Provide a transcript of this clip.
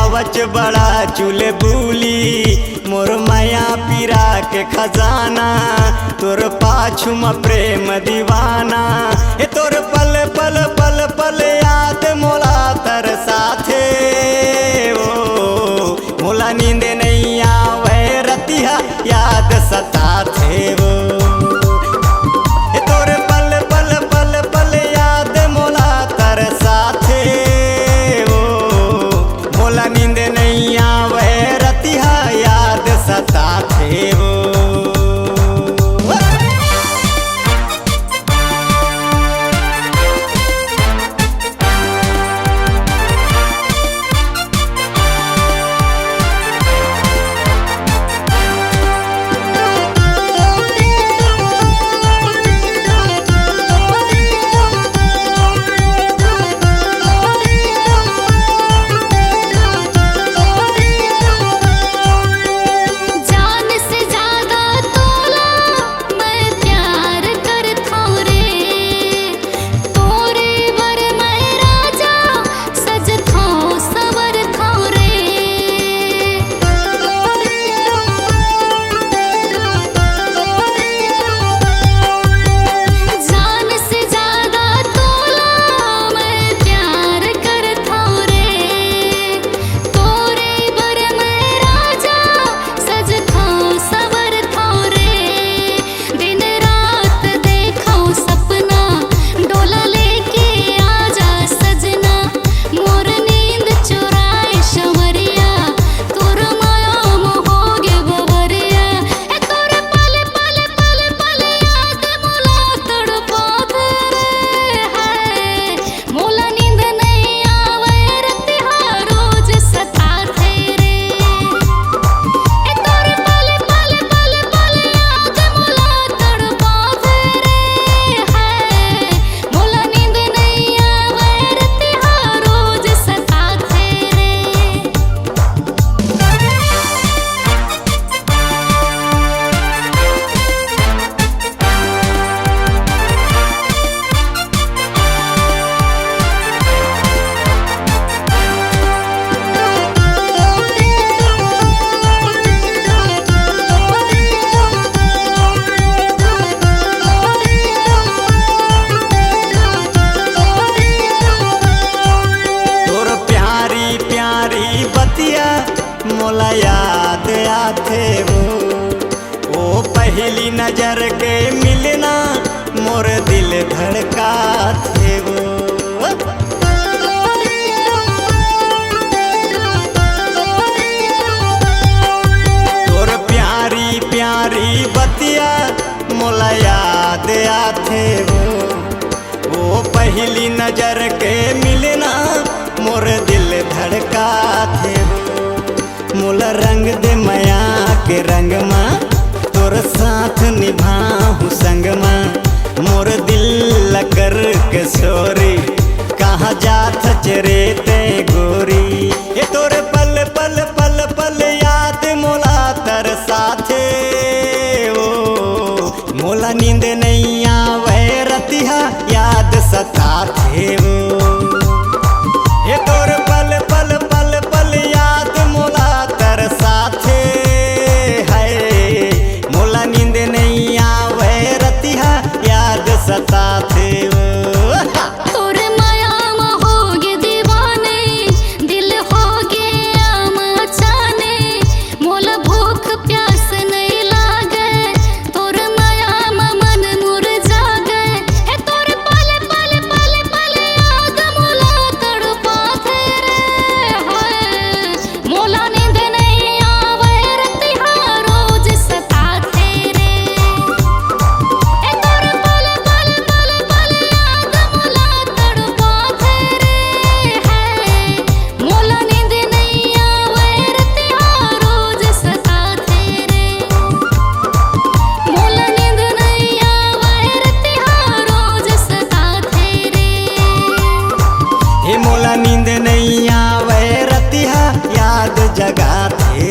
कवच बड़ा चूल्हे बूली मोर माया पीरा के खजाना तोर पाछू म प्रेम दीवाना ए तोर पल पल पल पल याद मोला तर साथे ओ मोला नींद नहीं आवे रतिया याद सताथे वो तोर पल पल पल पल याद मोला तर साथे वो मोला नींद नहीं आवे रतिया याद सताथे वो मोला याद आथे वो पहली नजर के मिलना मोर दिल धड़का थे वो तोर प्यारी प्यारी बतिया मोला याद आथे वो पहली नजर के मिलना मोर दिल धड़का थे मोला रंग दे माया के रंग माँ तोर साथ निभाऊं संग माँ मोर दिल कर के सोरी कहाँ जात चरे ते गोरी ये तोर पल पल पल पल याद मोला तर साथे ओ मोला नींद नहीं आवे रतिया याद सताथे वो ये तोर पल पल पल पल याद मोला तर साथे है मोला नींद नहीं आवे रतिया याद सताथे तोर माया में होगे दीवाने दिल होगे आमचाने मोला भूख प्यास नहीं लागे तोर माया में मन मुरझा गए है तोर पल पल पल पल याद मोला तड़पाथे रे है मोला नींद नहीं आवे रतिया रोज सताथे रे है तोर पल पल पल पल याद मोला तड़पाथे रे है मोला नींद नहीं आवे रतिया रोज सताथे रे मोला नींद नहीं आवे रतिया रोज सताथे रे हे मोला नींद नहीं आवे रतिया याद जगाथे।